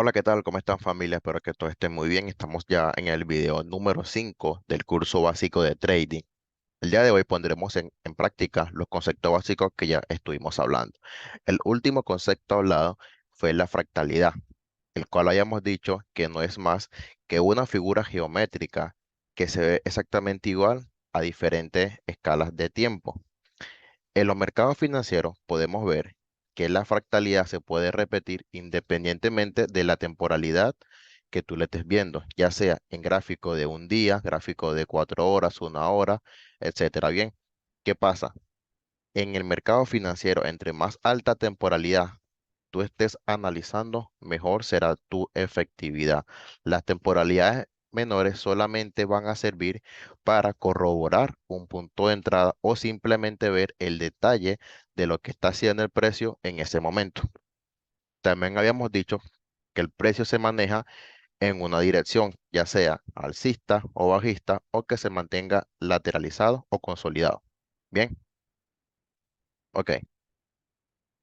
Hola, ¿qué tal? ¿Cómo están familia? Espero que todo esté muy bien. Estamos ya en el video número 5 del curso básico de trading. El día de hoy pondremos en práctica los conceptos básicos que ya estuvimos hablando. El último concepto hablado fue la fractalidad, el cual hayamos dicho que no es más que una figura geométrica que se ve exactamente igual a diferentes escalas de tiempo. En los mercados financieros podemos ver que la fractalidad se puede repetir independientemente de la temporalidad que tú le estés viendo, ya sea en gráfico de un día, gráfico de 4 horas, una hora, etcétera. Bien, ¿qué pasa? En el mercado financiero, entre más alta temporalidad tú estés analizando, mejor será tu efectividad. Las temporalidades menores solamente van a servir para corroborar un punto de entrada o simplemente ver el detalle de lo que está haciendo el precio en ese momento. También habíamos dicho que el precio se maneja en una dirección, ya sea alcista o bajista, o que se mantenga lateralizado o consolidado. Bien, ok.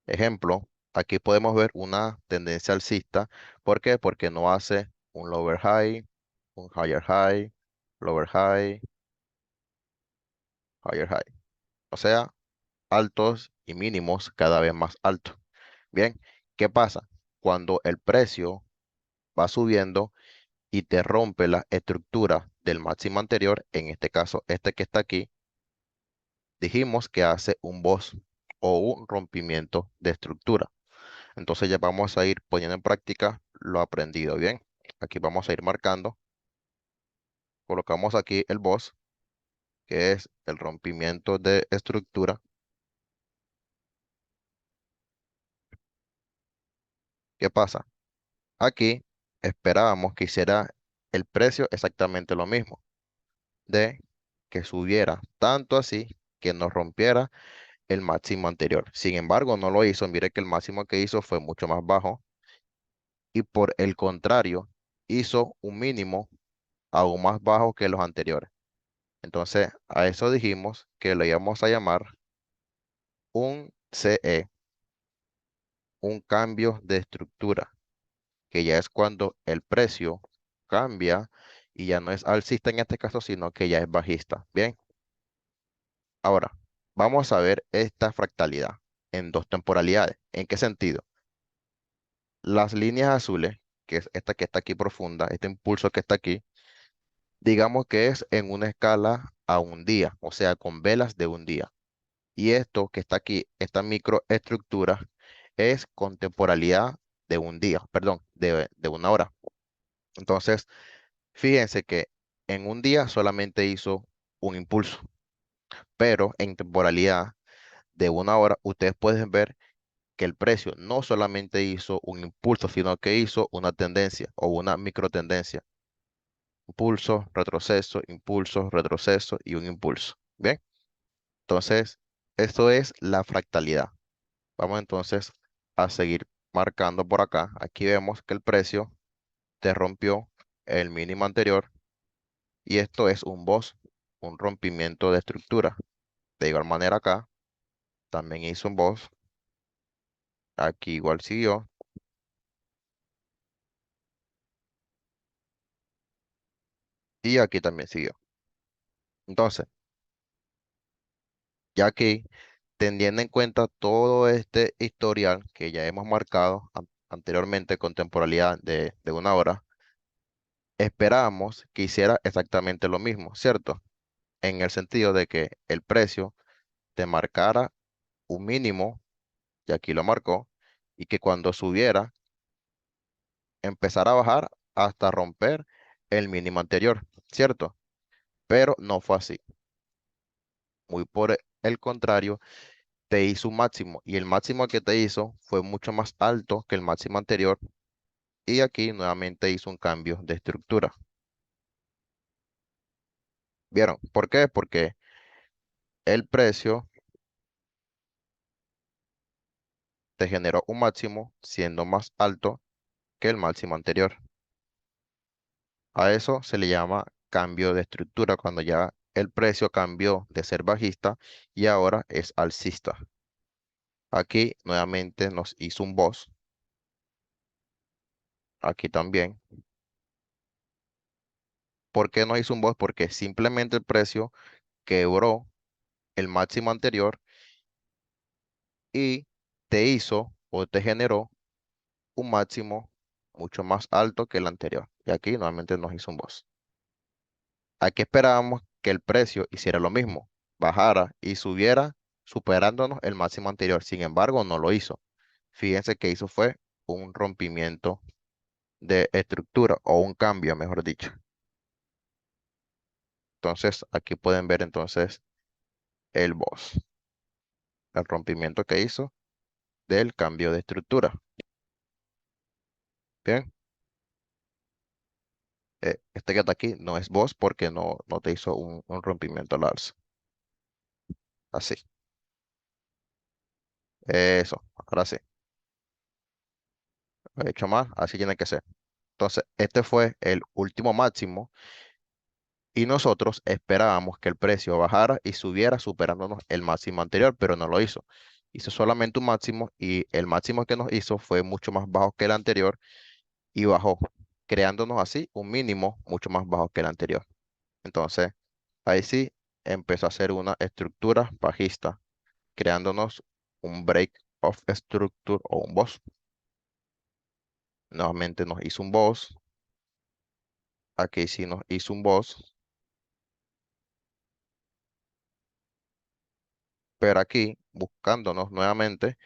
Ejemplo, aquí podemos ver una tendencia alcista. ¿Por qué? Porque no hace un lower high, un lower high, higher high. O sea, altos y mínimos cada vez más altos. Bien, ¿qué pasa? Cuando el precio va subiendo y te rompe la estructura del máximo anterior, en este caso, este que está aquí, dijimos que hace un boss o un rompimiento de estructura. Entonces ya vamos a ir poniendo en práctica lo aprendido. Bien, aquí vamos a ir marcando. Colocamos aquí el boss, que es el rompimiento de estructura. ¿Qué pasa? Aquí esperábamos que hiciera el precio exactamente lo mismo, de que subiera tanto así que nos rompiera el máximo anterior. Sin embargo, no lo hizo. Mire que el máximo que hizo fue mucho más bajo y por el contrario, hizo un mínimo aún más bajo que los anteriores. Entonces, a eso dijimos que lo íbamos a llamar un CE, un cambio de estructura, que ya es cuando el precio cambia y ya no es alcista en este caso, sino que ya es bajista. Bien, ahora vamos a ver esta fractalidad en dos temporalidades. ¿En qué sentido? Las líneas azules, que es esta que está aquí profunda, este impulso que está aquí, digamos que es en una escala a un día, o sea, con velas de un día. Y esto que está aquí, esta microestructura, es con temporalidad de un día, perdón, de una hora. Entonces, fíjense que en un día solamente hizo un impulso, pero en temporalidad de una hora, ustedes pueden ver que el precio no solamente hizo un impulso, sino que hizo una tendencia o una microtendencia. Impulso, retroceso y un impulso. Bien, entonces, esto es la fractalidad. Vamos entonces a seguir marcando por acá. Aquí vemos que el precio te rompió el mínimo anterior y esto es un boss, un rompimiento de estructura. De igual manera acá también hizo un boss. Aquí igual siguió y aquí también siguió. Entonces, ya aquí, teniendo en cuenta todo este historial que ya hemos marcado anteriormente con temporalidad de una hora, esperábamos que hiciera exactamente lo mismo, ¿cierto? En el sentido de que el precio te marcara un mínimo, y aquí lo marcó, y que cuando subiera, empezara a bajar hasta romper el mínimo anterior, ¿cierto? Pero no fue así. Muy por el contrario, te hizo un máximo, y el máximo que te hizo fue mucho más alto que el máximo anterior, y aquí nuevamente hizo un cambio de estructura. ¿Vieron? ¿Por qué? Porque el precio te generó un máximo siendo más alto que el máximo anterior. A eso se le llama cambio de estructura cuando ya el precio cambió de ser bajista y ahora es alcista. Aquí nuevamente nos hizo un boss aquí también. ¿Por qué no hizo un boss? Porque simplemente el precio quebró el máximo anterior y te hizo o te generó un máximo mucho más alto que el anterior. Y aquí nuevamente nos hizo un boss. Aquí esperábamos que el precio hiciera lo mismo, bajara y subiera superándonos el máximo anterior. Sin embargo, no lo hizo. Fíjense que hizo fue un rompimiento de estructura o un cambio, mejor dicho. Entonces, aquí pueden ver entonces el boss, el rompimiento que hizo del cambio de estructura. Bien, este que está aquí no es boss porque no te hizo un rompimiento al alza. Así. Eso, ahora sí. Lo he hecho más, así tiene que ser. Entonces, este fue el último máximo y nosotros esperábamos que el precio bajara y subiera superándonos el máximo anterior, pero no lo hizo. Hizo solamente un máximo y el máximo que nos hizo fue mucho más bajo que el anterior y bajó, creándonos así un mínimo mucho más bajo que el anterior. Entonces, ahí sí empezó a hacer una estructura bajista, creándonos un break of structure o un boss. Nuevamente nos hizo un boss. Aquí sí nos hizo un boss, pero aquí, buscándonos nuevamente,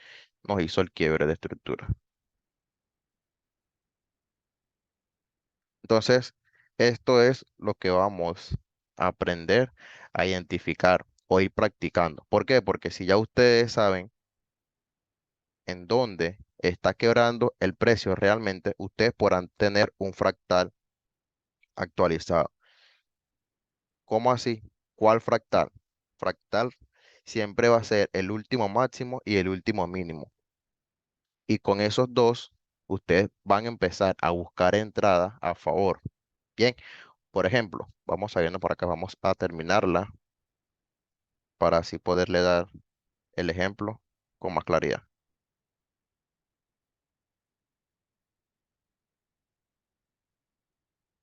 nos hizo el quiebre de estructura. Entonces, esto es lo que vamos a aprender a identificar o ir practicando. ¿Por qué? Porque si ya ustedes saben en dónde está quebrando el precio realmente, ustedes podrán tener un fractal actualizado. ¿Cómo así? ¿Cuál fractal? Fractal siempre va a ser el último máximo y el último mínimo. Y con esos dos, ustedes van a empezar a buscar entradas a favor. Bien, por ejemplo, vamos a irnos por acá, vamos a terminarla para así poderle dar el ejemplo con más claridad.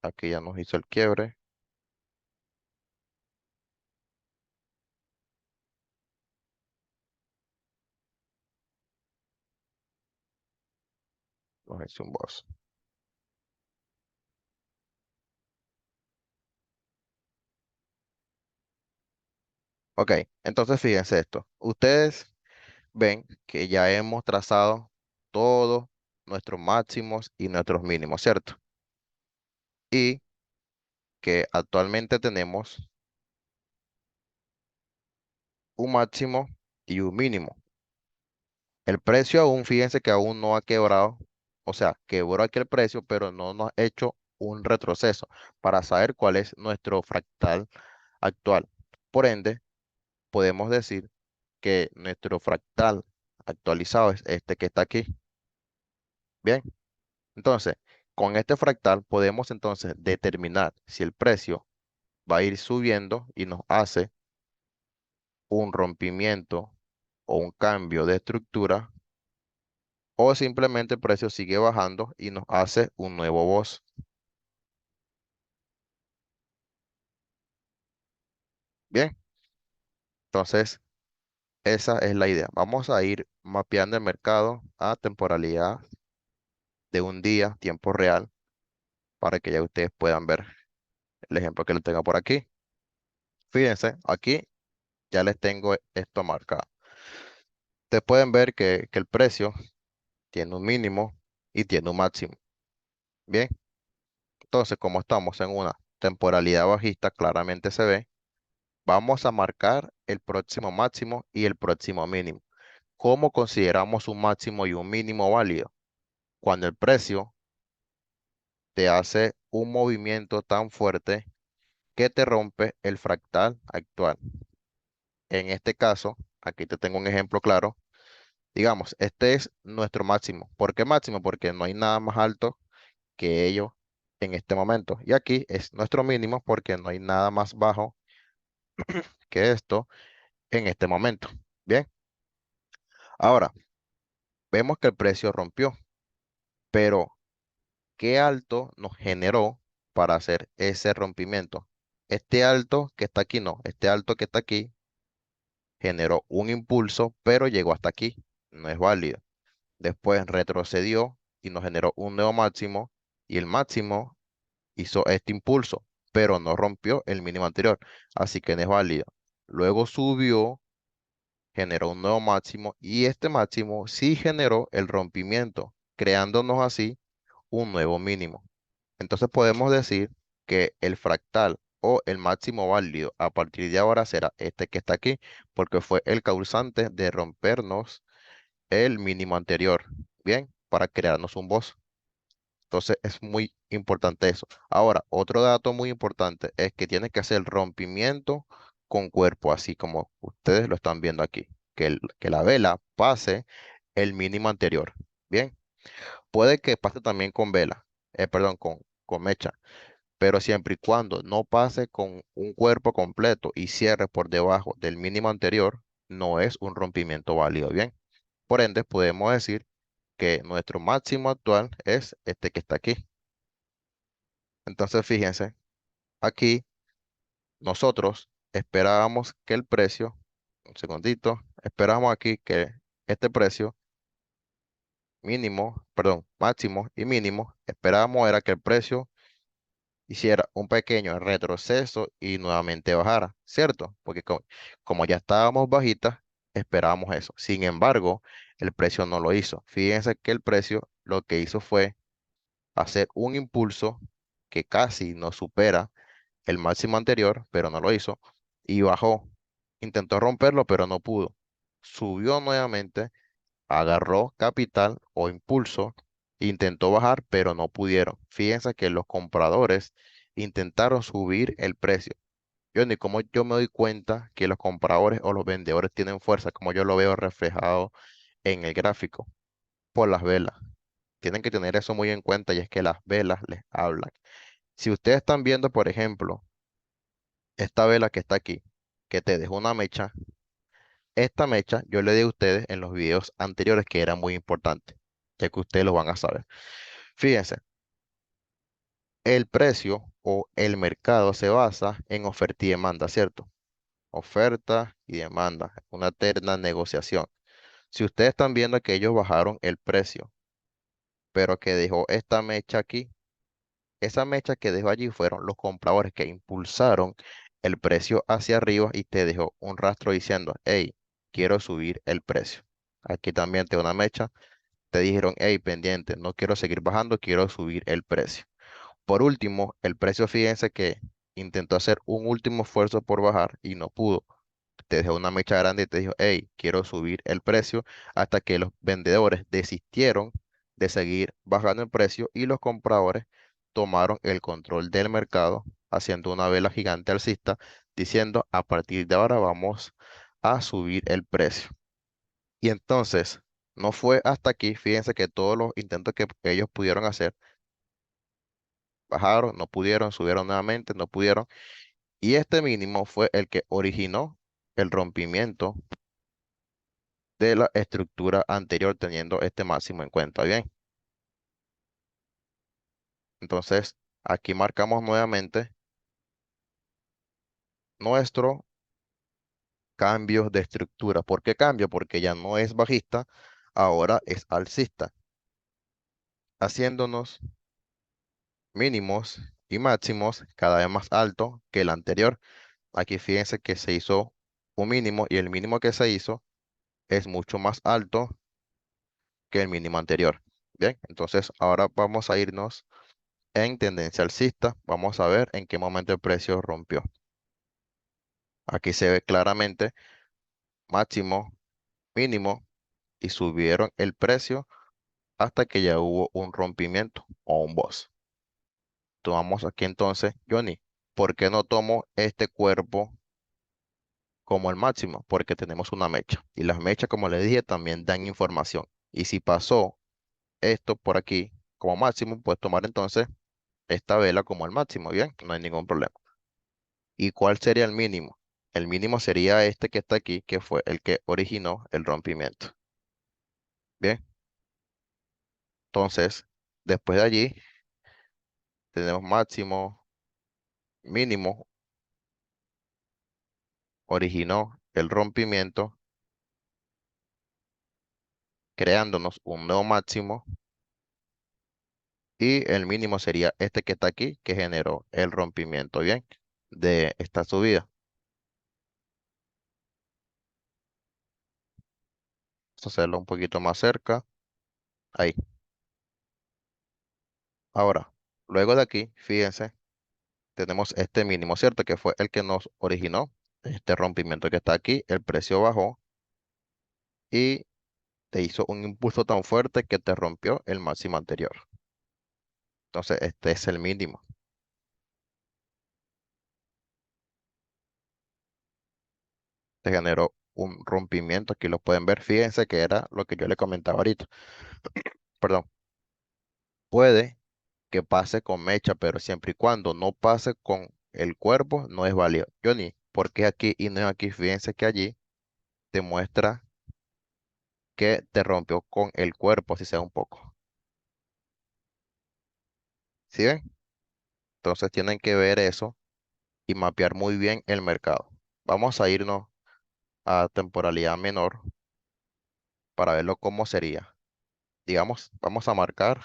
Aquí ya nos hizo el quiebre, nos hizo un boss. Ok, entonces fíjense esto. Ustedes ven que ya hemos trazado todos nuestros máximos y nuestros mínimos, ¿cierto? Y que actualmente tenemos un máximo y un mínimo. El precio aún, fíjense que aún no ha quebrado, o sea, quebró aquí el precio, pero no nos ha hecho un retroceso para saber cuál es nuestro fractal actual. Por ende, podemos decir que nuestro fractal actualizado es este que está aquí. Bien, entonces, con este fractal podemos entonces determinar si el precio va a ir subiendo y nos hace un rompimiento o un cambio de estructura o simplemente el precio sigue bajando y nos hace un nuevo boss. Bien, entonces esa es la idea. Vamos a ir mapeando el mercado a temporalidad de un día, tiempo real, para que ya ustedes puedan ver el ejemplo que les tengo por aquí. Fíjense, aquí ya les tengo esto marcado. Ustedes pueden ver que el precio tiene un mínimo y tiene un máximo. Bien, entonces como estamos en una temporalidad bajista, claramente se ve, vamos a marcar el próximo máximo y el próximo mínimo. ¿Cómo consideramos un máximo y un mínimo válido? Cuando el precio te hace un movimiento tan fuerte que te rompe el fractal actual. En este caso, aquí te tengo un ejemplo claro. Digamos, este es nuestro máximo. ¿Por qué máximo? Porque no hay nada más alto que ello en este momento. Y aquí es nuestro mínimo porque no hay nada más bajo que esto en este momento. Bien, ahora vemos que el precio rompió, pero ¿qué alto nos generó para hacer ese rompimiento? Este alto que está aquí, no, este alto que está aquí generó un impulso, pero llegó hasta aquí, no es válido. Después retrocedió y nos generó un nuevo máximo y el máximo hizo este impulso, pero no rompió el mínimo anterior, así que no es válido. Luego subió, generó un nuevo máximo y este máximo sí generó el rompimiento, creándonos así un nuevo mínimo. Entonces podemos decir que el fractal o el máximo válido a partir de ahora será este que está aquí, porque fue el causante de rompernos el mínimo anterior, bien, para crearnos un boss. Entonces es muy importante eso. Ahora, otro dato muy importante es que tiene que hacer el rompimiento con cuerpo, así como ustedes lo están viendo aquí, que la vela pase el mínimo anterior. Bien, puede que pase también con vela, perdón, con mecha, pero siempre y cuando no pase con un cuerpo completo y cierre por debajo del mínimo anterior, no es un rompimiento válido. Bien, por ende, podemos decir que nuestro máximo actual es este que está aquí. Entonces, fíjense, aquí nosotros esperábamos que el precio, un segundito, esperamos aquí que este precio mínimo, perdón, máximo y mínimo, esperábamos era que el precio hiciera un pequeño retroceso y nuevamente bajara, ¿cierto? Porque como ya estábamos bajitas, esperábamos eso. Sin embargo, el precio no lo hizo. Fíjense que el precio lo que hizo fue hacer un impulso que casi nos supera el máximo anterior, pero no lo hizo, y bajó. Intentó romperlo, pero no pudo. Subió nuevamente, agarró capital o impulso, intentó bajar, pero no pudieron. Fíjense que los compradores intentaron subir el precio. Yo ni cómo yo me doy cuenta que los compradores o los vendedores tienen fuerza, como yo lo veo reflejado en el gráfico, por las velas. Tienen que tener eso muy en cuenta y es que las velas les hablan. Si ustedes están viendo, por ejemplo, esta vela que está aquí, que te dejó una mecha, esta mecha yo le di a ustedes en los videos anteriores que era muy importante, ya que ustedes lo van a saber. Fíjense, el precio o el mercado se basa en oferta y demanda, ¿cierto? Oferta y demanda, una eterna negociación. Si ustedes están viendo que ellos bajaron el precio, pero que dejó esta mecha aquí, esa mecha que dejó allí fueron los compradores que impulsaron el precio hacia arriba y te dejó un rastro diciendo, hey, quiero subir el precio. Aquí también te da una mecha, te dijeron, hey, pendiente, no quiero seguir bajando, quiero subir el precio. Por último, el precio, fíjense que intentó hacer un último esfuerzo por bajar y no pudo. Te dejó una mecha grande y te dijo, hey, quiero subir el precio hasta que los vendedores desistieron de seguir bajando el precio y los compradores tomaron el control del mercado haciendo una vela gigante alcista diciendo, a partir de ahora vamos a subir el precio. Y entonces, no fue hasta aquí, fíjense que todos los intentos que ellos pudieron hacer, bajaron, no pudieron, subieron nuevamente, no pudieron. Y este mínimo fue el que originó el rompimiento de la estructura anterior teniendo este máximo en cuenta. Bien, entonces aquí marcamos nuevamente nuestro cambio de estructura. ¿Por qué cambio? Porque ya no es bajista, ahora es alcista, haciéndonos mínimos y máximos cada vez más alto que el anterior. Aquí fíjense que se hizo un mínimo y el mínimo que se hizo es mucho más alto que el mínimo anterior. Bien, entonces ahora vamos a irnos en tendencia alcista. Vamos a ver en qué momento el precio rompió. Aquí se ve claramente máximo, mínimo y subieron el precio hasta que ya hubo un rompimiento o un boss. Tomamos aquí entonces, Johnny, ¿por qué no tomo este cuerpo como el máximo? Porque tenemos una mecha y las mechas, como le dije, también dan información. Y si pasó esto por aquí como máximo, puedes tomar entonces esta vela como el máximo, bien, no hay ningún problema. ¿Y cuál sería el mínimo? El mínimo sería este que está aquí, que fue el que originó el rompimiento. Bien, entonces, después de allí. tenemos máximo, mínimo, originó el rompimiento, creándonos un nuevo máximo, y el mínimo sería este que está aquí, que generó el rompimiento, bien, de esta subida. Vamos a hacerlo un poquito más cerca, ahí. Ahora, luego de aquí, fíjense, tenemos este mínimo, ¿cierto? Que fue el que nos originó este rompimiento que está aquí. El precio bajó y te hizo un impulso tan fuerte que te rompió el máximo anterior. Entonces, este es el mínimo. Te generó un rompimiento. Aquí lo pueden ver. Fíjense que era lo que yo le comentaba ahorita. Perdón. Puede que pase con mecha, pero siempre y cuando no pase con el cuerpo, no es válido. Johnny, ¿por qué aquí y no es aquí? Fíjense que allí te muestra que te rompió con el cuerpo, si sea un poco. ¿Sí ven? Entonces tienen que ver eso y mapear muy bien el mercado. Vamos a irnos a temporalidad menor para verlo cómo sería. Digamos, vamos a marcar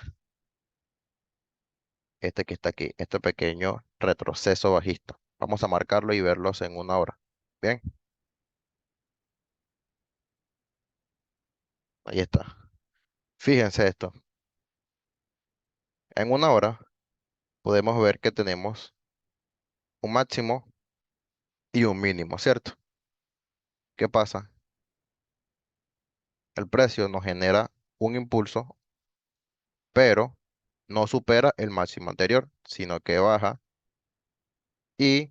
este que está aquí, este pequeño retroceso bajista. Vamos a marcarlo y verlos en una hora. Bien, ahí está. Fíjense esto. En una hora podemos ver que tenemos un máximo y un mínimo, ¿cierto? ¿Qué pasa? El precio nos genera un impulso, pero no supera el máximo anterior, sino que baja y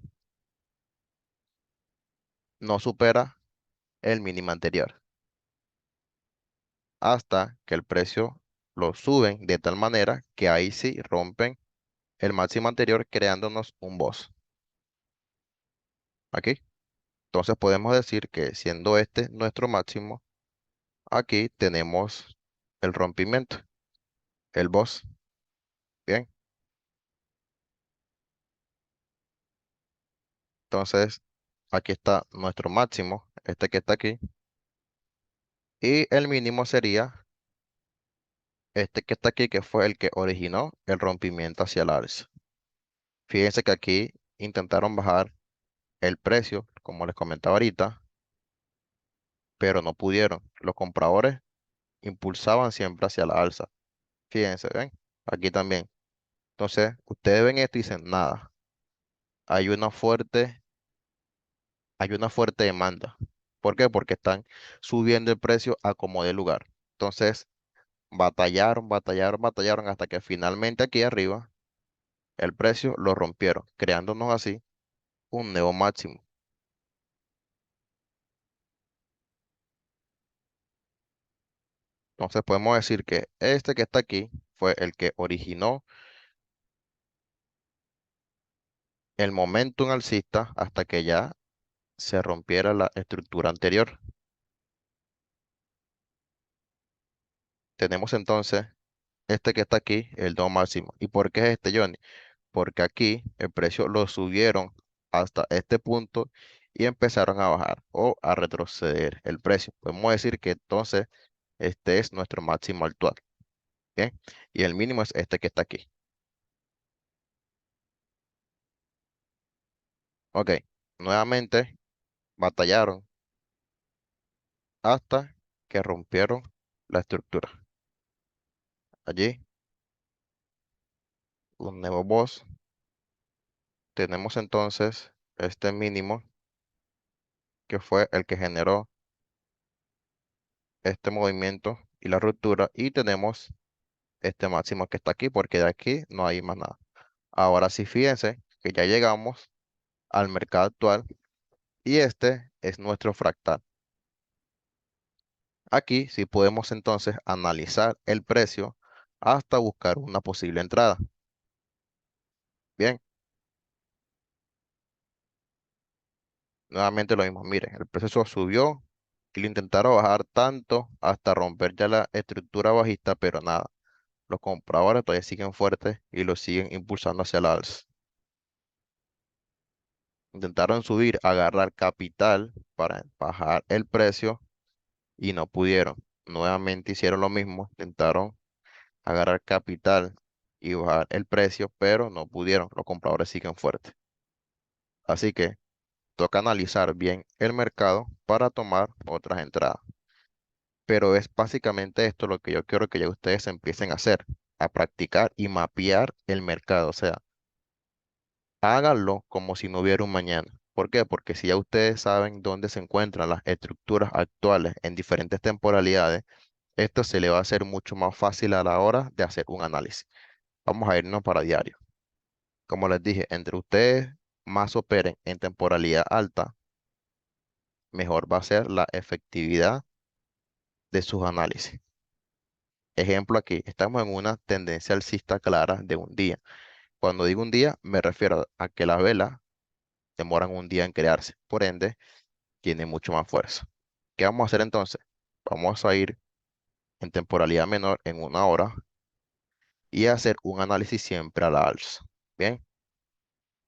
no supera el mínimo anterior, hasta que el precio lo suben de tal manera que ahí sí rompen el máximo anterior creándonos un boss. Aquí. Entonces podemos decir que siendo este nuestro máximo, aquí tenemos el rompimiento, el boss. Bien. Entonces aquí está nuestro máximo, este que está aquí. Y el mínimo sería este que está aquí, que fue el que originó el rompimiento hacia el alza. Fíjense que aquí intentaron bajar el precio, como les comentaba ahorita, pero no pudieron. Los compradores impulsaban siempre hacia la alza. Fíjense, ¿ven? Aquí también. Entonces, ustedes ven esto y dicen, nada, hay una fuerte, hay una fuerte demanda. ¿Por qué? Porque están subiendo el precio a como de lugar. Entonces, batallaron, batallaron, batallaron hasta que finalmente aquí arriba el precio lo rompieron, creándonos así un nuevo máximo. Entonces, podemos decir que este que está aquí fue el que originó el momentum alcista hasta que ya se rompiera la estructura anterior. Tenemos entonces este que está aquí, el do máximo. ¿Y por qué es este, Johnny? Porque aquí el precio lo subieron hasta este punto y empezaron a bajar o a retroceder el precio. Podemos decir que entonces este es nuestro máximo actual. Bien, y el mínimo es este que está aquí. Ok, nuevamente batallaron hasta que rompieron la estructura. Allí, un nuevo boss. Tenemos entonces este mínimo que fue el que generó este movimiento y la ruptura. Y tenemos este máximo que está aquí porque de aquí no hay más nada. Ahora sí, fíjense que ya llegamos al mercado actual y este es nuestro fractal. Aquí sí podemos entonces analizar el precio hasta buscar una posible entrada. Bien, nuevamente lo mismo. Miren, el precio subió y lo intentaron bajar tanto hasta romper ya la estructura bajista, pero nada. los compradores todavía siguen fuertes y los siguen impulsando hacia el alza. Intentaron subir, agarrar capital para bajar el precio y no pudieron. Nuevamente hicieron lo mismo, intentaron agarrar capital y bajar el precio, pero no pudieron. Los compradores siguen fuertes. Así que toca analizar bien el mercado para tomar otras entradas. Pero es básicamente esto lo que yo quiero que ya ustedes empiecen a hacer, a practicar y mapear el mercado. O sea, háganlo como si no hubiera un mañana. ¿Por qué? Porque si ya ustedes saben dónde se encuentran las estructuras actuales en diferentes temporalidades, esto se le va a hacer mucho más fácil a la hora de hacer un análisis. Vamos a irnos para diario. Como les dije, entre ustedes más operen en temporalidad alta, mejor va a ser la efectividad de sus análisis. Ejemplo aquí, estamos en una tendencia alcista clara de un día. Cuando digo un día, me refiero a que las velas demoran un día en crearse. Por ende, tiene mucho más fuerza. ¿Qué vamos a hacer entonces? Vamos a ir en temporalidad menor en una hora y hacer un análisis siempre a la alza. Bien,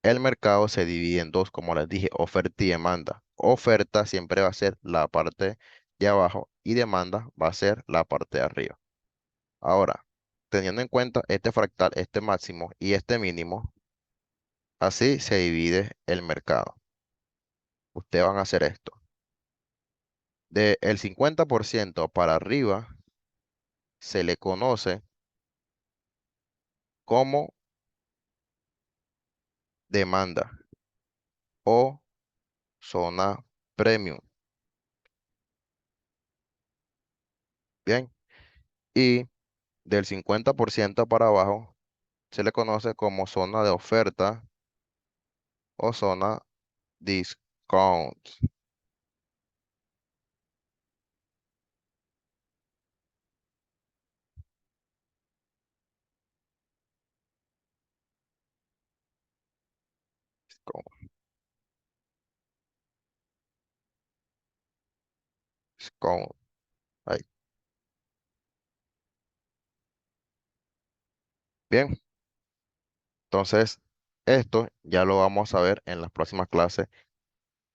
el mercado se divide en dos, como les dije, oferta y demanda. Oferta siempre va a ser la parte de abajo y demanda va a ser la parte de arriba. Ahora, teniendo en cuenta este fractal, este máximo y este mínimo, así se divide el mercado. Ustedes van a hacer esto. De el 50% para arriba se le conoce como demanda o zona premium. Bien. Y del 50% para abajo se le conoce como zona de oferta o zona discount. Discount, discount. Ahí. Bien. Entonces, esto ya lo vamos a ver en las próximas clases.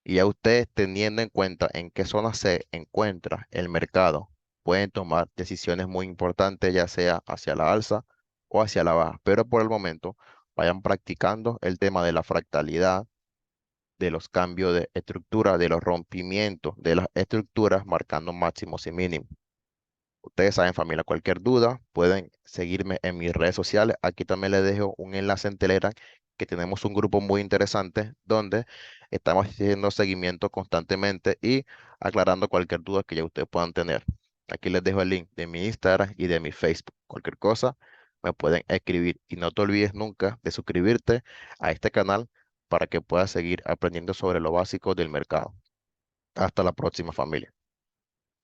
Y ya ustedes teniendo en cuenta en qué zona se encuentra el mercado, pueden tomar decisiones muy importantes, ya sea hacia la alza o hacia la baja. Pero por el momento, vayan practicando el tema de la fractalidad, de los cambios de estructura, de los rompimientos de las estructuras, marcando máximos y mínimos. Ustedes saben, familia, cualquier duda, pueden seguirme en mis redes sociales. Aquí también les dejo un enlace en Telegram, que tenemos un grupo muy interesante donde estamos haciendo seguimiento constantemente y aclarando cualquier duda que ya ustedes puedan tener. Aquí les dejo el link de mi Instagram y de mi Facebook. Cualquier cosa me pueden escribir y no te olvides nunca de suscribirte a este canal para que puedas seguir aprendiendo sobre lo básico del mercado. Hasta la próxima, familia.